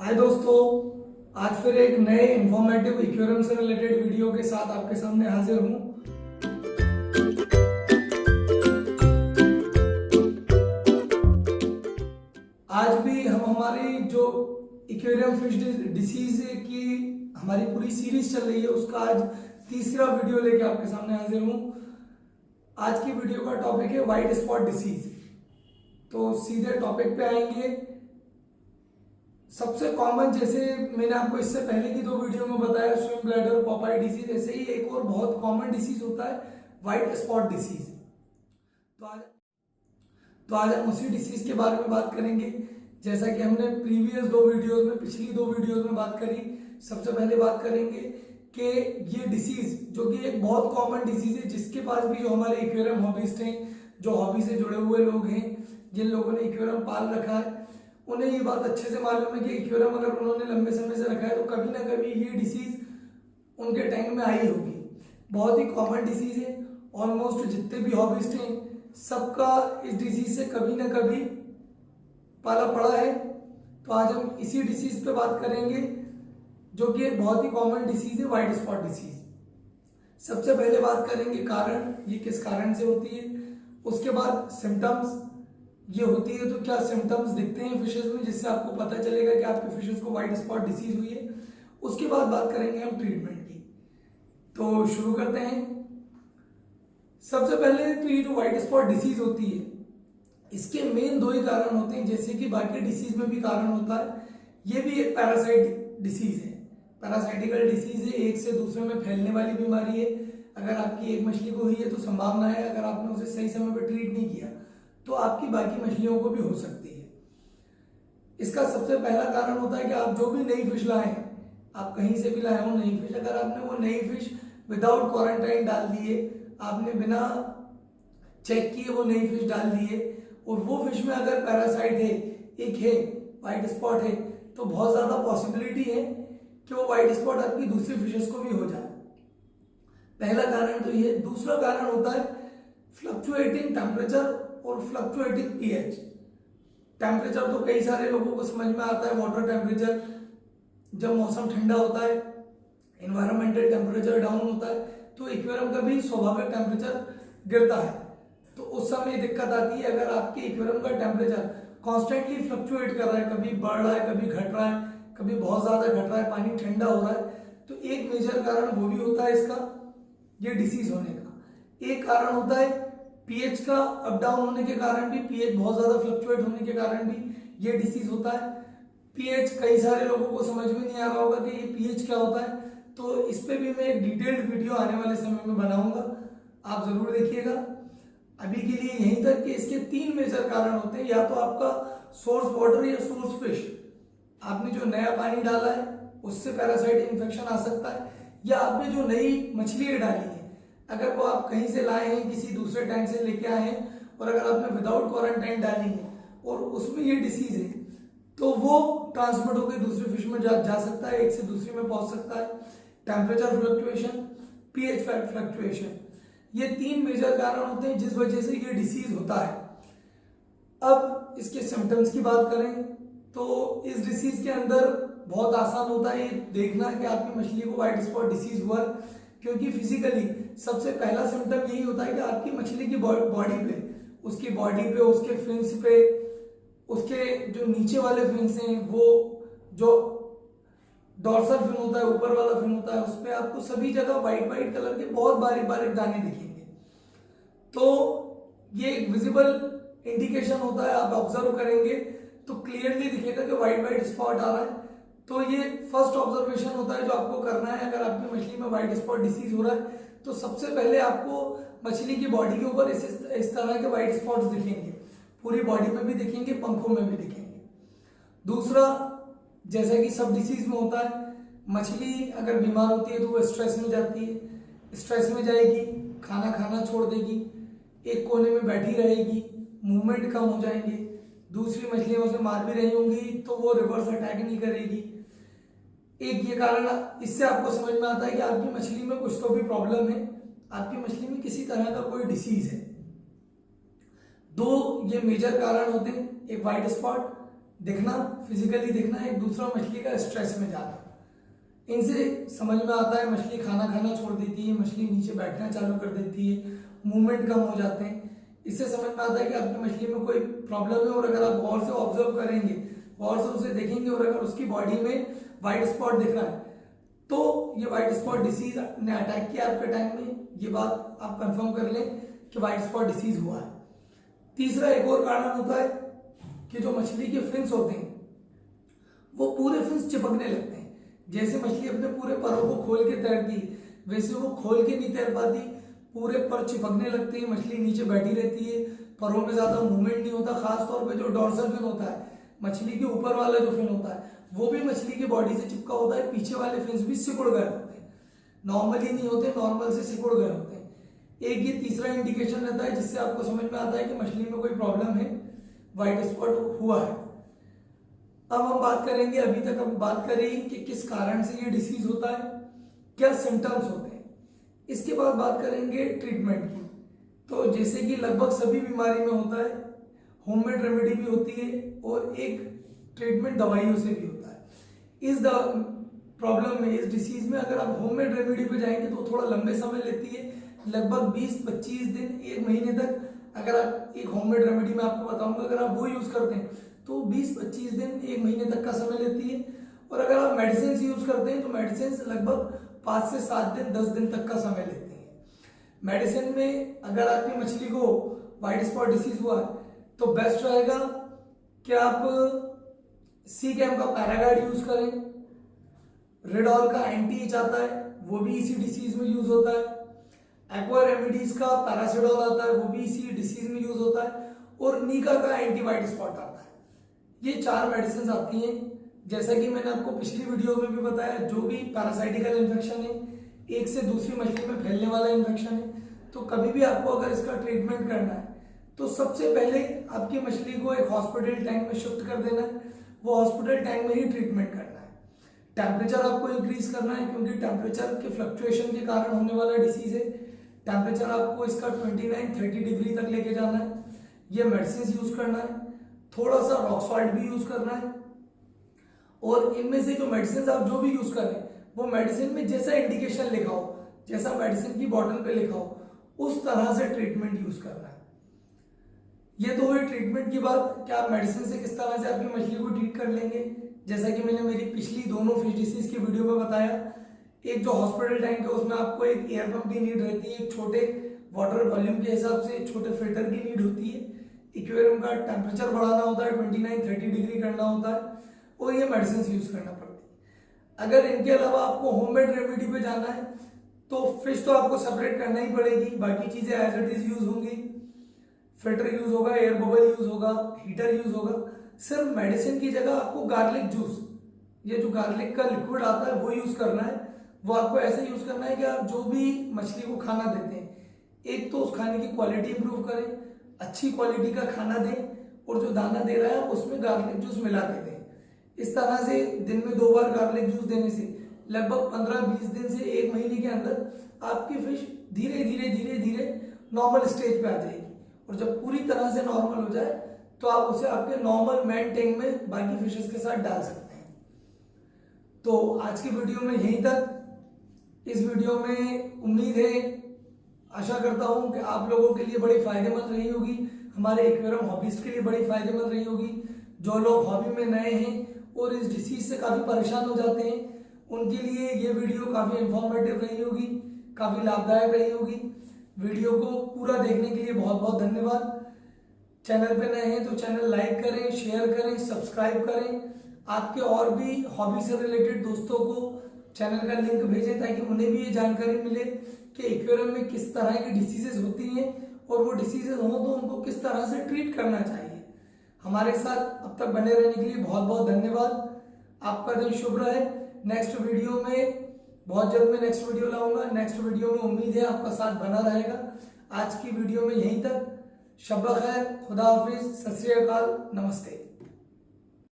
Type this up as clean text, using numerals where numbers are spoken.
हाय दोस्तों, आज फिर एक नए इंफॉर्मेटिव इक्वेरियम से रिलेटेड वीडियो के साथ आपके सामने हाजिर हूं। आज भी हम हमारी जो इक्वेरियम फिश डिसीज की हमारी पूरी सीरीज चल रही है उसका आज तीसरा वीडियो लेके आपके सामने हाजिर हूं। आज की वीडियो का टॉपिक है व्हाइट स्पॉट डिसीज। तो सीधे टॉपिक पे आएंगे। सबसे कॉमन, जैसे मैंने आपको इससे पहले की दो वीडियो में बताया, स्विम ब्लैडर पॉपाई डिसीज, ऐसे ही एक और बहुत कॉमन डिसीज होता है व्हाइट स्पॉट डिसीज। तो आज हम उसी डिसीज के बारे में बात करेंगे जैसा कि हमने प्रीवियस दो वीडियोस में, पिछली दो वीडियोस में बात करी। सबसे पहले बात करेंगे कि ये डिसीज जो कि एक बहुत कॉमन डिसीज है, जिसके पास भी जो हमारे एक्वेरियम हॉबिस्ट हैं, जो हॉबी से जुड़े हुए लोग हैं, जिन लोगों ने एक्वेरियम पाल रखा है, उन्हें ये बात अच्छे से मालूम है कि एक्वेरियम अगर उन्होंने लंबे समय से रखा है तो कभी ना कभी ये डिसीज उनके टैंक में आई होगी। बहुत ही कॉमन डिसीज है। ऑलमोस्ट जितने भी हॉबिस्ट हैं सबका इस डिसीज से कभी ना कभी पाला पड़ा है। तो आज हम इसी डिसीज पे बात करेंगे जो कि एक बहुत ही कॉमन डिसीज है, व्हाइट स्पॉट डिसीज। सबसे पहले बात करेंगे कारण, ये किस कारण से होती है। उसके बाद सिम्टम्स, ये होती है तो क्या सिम्टम्स दिखते हैं फिशेस में जिससे आपको पता चलेगा कि आपके फिशेस को व्हाइट स्पॉट डिसीज हुई है। उसके बाद बात करेंगे हम ट्रीटमेंट की। तो शुरू करते हैं। सबसे पहले तो ये जो व्हाइट स्पॉट डिसीज होती है, इसके मेन दो ही कारण होते हैं, जैसे कि बाकी डिसीज में भी कारण होता है। ये भी एक पैरासाइट डिसीज है, पैरासाइटिकल डिसीज है, एक से दूसरे में फैलने वाली बीमारी है। अगर आपकी एक मछली को हुई है तो संभावना है, अगर आपने उसे सही समय पर ट्रीट नहीं किया तो आपकी बाकी मछलियों को भी हो सकती है। इसका सबसे पहला कारण होता है कि आप जो भी नई फिश लाएं, आप कहीं से भी लाए हो नई फिश, अगर आपने वो नई फिश विदाउट क्वारंटाइन डाल दिए, आपने बिना चेक किए वो नई फिश डाल दिए, और वो फिश में अगर पैरासाइट है, एक है व्हाइट स्पॉट है, तो बहुत ज्यादा पॉसिबिलिटी है कि वो व्हाइट स्पॉट आपकी दूसरी फिशेस को भी हो जाए। पहला कारण तो ये। दूसरा कारण होता है फ्लक्चुएटिंग टेम्परेचर और फ्लक्चुएटिंग पीएच। टेम्परेचर तो कई सारे लोगों को समझ में आता है, वाटर टेम्परेचर। जब मौसम ठंडा होता है, एनवायरमेंटल टेम्परेचर डाउन होता है, तो एक्वेरियम का भी स्वाभाविक टेम्परेचर गिरता है। तो उस समय दिक्कत आती है अगर आपके एक्वेरियम का टेम्परेचर कॉन्स्टेंटली फ्लक्चुएट कर रहा है, कभी बढ़ रहा है, कभी घट रहा है, कभी बहुत ज्यादा घट रहा है, पानी ठंडा हो रहा है, तो एक मेजर कारण वो भी होता है इसका, ये डिसीज होने का। एक कारण होता है पीएच का अप डाउन होने के कारण भी, पीएच बहुत ज्यादा फ्लक्चुएट होने के कारण भी ये डिसीज होता है। पीएच कई सारे लोगों को समझ में नहीं आ रहा होगा कि ये पीएच क्या होता है, तो इस पे भी मैं एक डिटेल्ड वीडियो आने वाले समय में बनाऊंगा, आप जरूर देखिएगा। अभी के लिए यहीं तक कि इसके तीन मेजर कारण होते हैं। या तो आपका सोर्स वाटर या सोर्स फिश, आपने जो नया पानी डाला है उससे पैरासाइट इन्फेक्शन आ सकता है, या आपने जो नई मछली डाली है, अगर वो आप कहीं से लाए हैं, किसी दूसरे टैंक से लेके आए हैं, और अगर आपने विदाउट क्वारंटाइन डाली है और उसमें ये डिसीज है, तो वो ट्रांसमिट होकर दूसरे फिश में जा सकता है, एक से दूसरे में पहुंच सकता है। टेम्परेचर फ्लक्चुएशन, पीएच फ्लक्चुएशन, ये तीन मेजर कारण होते हैं जिस वजह से ये डिसीज होता है। अब इसके सिम्टम्स की बात करें तो इस डिसीज के अंदर बहुत आसान होता है ये देखना कि आपकी मछली को व्हाइट स्पॉट डिसीज हुआ, क्योंकि फिजिकली सबसे पहला सिम्टम यही होता है कि आपकी मछली की बॉडी पे, उसकी बॉडी पे, उसके फिन्स पे, उसके जो नीचे वाले फिन्स हैं, वो जो डॉर्सल फिन होता है, ऊपर वाला फिन होता है, उस पर आपको सभी जगह व्हाइट व्हाइट कलर के बहुत बारीक बारीक दाने दिखेंगे। तो ये एक विजिबल इंडिकेशन होता है, आप ऑब्जर्व करेंगे तो क्लियरली दिखेगा कि व्हाइट व्हाइट स्पॉट आ रहा है। तो ये फर्स्ट ऑब्जर्वेशन होता है जो आपको करना है। अगर आपकी मछली में व्हाइट स्पॉट डिसीज हो रहा है तो सबसे पहले आपको मछली की बॉडी के ऊपर इस तरह के व्हाइट स्पॉट्स दिखेंगे, पूरी बॉडी में भी दिखेंगे, पंखों में भी दिखेंगे। दूसरा, जैसा कि सब डिसीज में होता है, मछली अगर बीमार होती है तो वो स्ट्रेस में जाती है, स्ट्रेस में जाएगी, खाना खाना छोड़ देगी, एक कोने में बैठी रहेगी, मूवमेंट कम हो जाएंगे, दूसरी मछलियां उसे मार भी रही होंगी तो वो रिवर्स अटैक नहीं करेगी। एक ये कारण, इससे आपको समझ में आता है कि आपकी मछली में कुछ तो भी प्रॉब्लम है, आपकी मछली में किसी तरह का कोई डिसीज है। दो ये मेजर कारण होते हैं, एक व्हाइट स्पॉट, दिखना, फिजिकली दिखना, एक दूसरा मछली का स्ट्रेस में जाना। इनसे समझ में आता है मछली खाना खाना छोड़ देती है, मछली नीचे बैठना चालू कर देती है, मूवमेंट कम हो जाते हैं। इससे समझ में आता है कि आपकी मछली में कोई प्रॉब्लम है। और अगर आप गौर से ऑब्जर्व करेंगे, गौर से उसे देखेंगे और अगर उसकी बॉडी में व्हाइट स्पॉट दिख रहा है तो ये व्हाइट स्पॉट डिसीज ने अटैक किया आपके टैंक में, ये बात आप कंफर्म कर लें कि व्हाइट स्पॉट डिसीज हुआ है। तीसरा एक और कारण होता है कि जो मछली के फिन्स होते हैं वो पूरे फिन्स चिपकने लगते हैं। जैसे मछली अपने पूरे परों को खोल के तैरती है वैसे वो खोल के नहीं तैर पाती, पूरे पर चिपकने लगते हैं, मछली नीचे बैठी रहती है, परों में ज्यादा मूवमेंट नहीं होता। खासतौर पे जो डॉर्सल फिन होता है, मछली के ऊपर वाला जो फिन होता है वो भी मछली की बॉडी से चिपका होता है, पीछे वाले फिन्स भी सिकुड़ गए होते हैं, नॉर्मली नहीं होते, नॉर्मल से सिकुड़ गए होते हैं। एक ये तीसरा इंडिकेशन रहता है जिससे आपको समझ में आता है कि मछली में कोई प्रॉब्लम है, व्हाइट स्पॉट हुआ है। अब हम बात करेंगे, अभी तक हम बात करें कि किस कारण से ये डिसीज होता है, क्या सिम्टम्स होते हैं। इसके बाद बात करेंगे ट्रीटमेंट की। तो जैसे कि लगभग सभी बीमारी में होता है, होममेड रेमेडी भी होती है और एक ट्रीटमेंट दवाइयों से भी होता है। इस प्रॉब्लम में, इस डिसीज में अगर आप होममेड रेमेडी पे जाएंगे तो थोड़ा लंबे समय लेती है, लगभग 20-25 दिन, 1 महीने तक। अगर आप एक होममेड रेमेडी में आपको बताऊंगा, अगर आप वो यूज करते हैं तो 20-25 दिन, 1 महीने तक का समय लेती है। और अगर आप मेडिसिन यूज करते हैं तो मेडिसिन लगभग 5 से 7 दिन, 10 दिन तक का समय लेती है। मेडिसिन में अगर आपकी मछली को व्हाइट स्पॉट डिसीज हुआ है तो बेस्ट रहेगा कि आप सीकैम का पैरागार्ड यूज करें। रेडॉल का एंटी एच आता है, वो भी इसी डिसीज में यूज होता है। एक्वा रेमेडीज का पैरासिडोल आता है, वो भी इसी डिसीज में यूज होता है। और नीका का एंटी व्हाइट स्पॉट आता है। ये 4 मेडिसिन आती हैं। जैसा कि मैंने आपको पिछली वीडियो में भी बताया, जो भी पैरासाइटिकल इन्फेक्शन है, एक से दूसरी मछली में फैलने वाला इन्फेक्शन है, तो कभी भी आपको अगर इसका ट्रीटमेंट करना है तो सबसे पहले आपकी मछली को एक हॉस्पिटल टैंक में शिफ्ट कर देना है। वो हॉस्पिटल टैंक में ही ट्रीटमेंट करना है। टेम्परेचर आपको इंक्रीज करना है क्योंकि टेम्परेचर के फ्लक्चुएशन के कारण होने वाला डिसीज है। टेम्परेचर आपको इसका 29-30 डिग्री तक लेके जाना है। ये मेडिसिन यूज करना है, थोड़ा सा रॉक सॉल्ट भी यूज करना है। और इनमें से जो मेडिसिन आप जो भी यूज करें वो मेडिसिन में जैसा इंडिकेशन लिखा हो, जैसा मेडिसिन की बॉटल पे लिखा हो, उस तरह से ट्रीटमेंट यूज करना है। ये तो हुई ट्रीटमेंट की बात कि आप मेडिसिन से किस तरह से आपकी मछली को ट्रीट कर लेंगे। जैसा कि मैंने मेरी पिछली दोनों फिश डिसीज की वीडियो में बताया, एक जो हॉस्पिटल टैंक है उसमें आपको एक एयर पंप की नीड रहती है, एक छोटे वाटर वॉल्यूम के हिसाब से छोटे फिल्टर की नीड होती है, एक्वेरियम का टेम्परेचर बढ़ाना होता है, 29-30 डिग्री करना होता है, और ये मेडिसिन यूज करना पड़ती है। अगर इनके अलावा आपको होममेड रेमेडी पे जाना है तो फिश तो आपको सेपरेट करना ही पड़ेगी, बाकी चीजें एज इट इज यूज होंगी। फिल्टर यूज होगा, एयर बबल यूज होगा, हीटर यूज होगा। सिर्फ मेडिसिन की जगह आपको गार्लिक जूस, ये जो गार्लिक का लिक्विड आता है वो यूज करना है। वो आपको ऐसे यूज करना है कि आप जो भी मछली को खाना देते हैं, एक तो उस खाने की क्वालिटी इंप्रूव करें, अच्छी क्वालिटी का खाना दें, और जो दाना दे रहा है उसमें गार्लिक जूस मिला के दें। इस तरह से दिन में 2 बार गार्लिक जूस देने से लगभग 15-20 दिन से 1 महीने के अंदर आपकी फिश धीरे धीरे धीरे धीरे नॉर्मल स्टेज पे आ जाएगी। और जब पूरी तरह से नॉर्मल हो जाए तो आप उसे आपके नॉर्मल मैन टैंक में बाकी फिशेस के साथ डाल सकते हैं। तो आज की वीडियो में यहीं तक। इस वीडियो में उम्मीद है, आशा करता हूं कि आप लोगों के लिए बड़ी फायदेमंद रही होगी, हमारे एक्वेरियम हॉबीज के लिए बड़ी फायदेमंद रही होगी। जो लोग हॉबी में नए हैं और इस डिसीज से काफी परेशान हो जाते हैं, उनके लिए ये वीडियो काफी इंफॉर्मेटिव रही होगी, काफी लाभदायक रही होगी। वीडियो को पूरा देखने के लिए बहुत बहुत धन्यवाद। चैनल पे नए हैं तो चैनल लाइक करें, शेयर करें, सब्सक्राइब करें। आपके और भी हॉबी से रिलेटेड दोस्तों को चैनल का लिंक भेजें ताकि उन्हें भी ये जानकारी मिले कि एक्वेरियम में किस तरह की डिसीजेज होती हैं और वो डिसीजेज हो तो उनको किस तरह से ट्रीट करना चाहिए। हमारे साथ अब तक बने रहने के लिए बहुत बहुत धन्यवाद। आपका दिन शुभ रहे। नेक्स्ट वीडियो में बहुत जल्द मैं नेक्स्ट वीडियो लाऊंगा। नेक्स्ट वीडियो में उम्मीद है आपका साथ बना रहेगा। आज की वीडियो में यहीं तक। शब खैर, खुदा हाफिज, सत श्री अकाल, नमस्ते।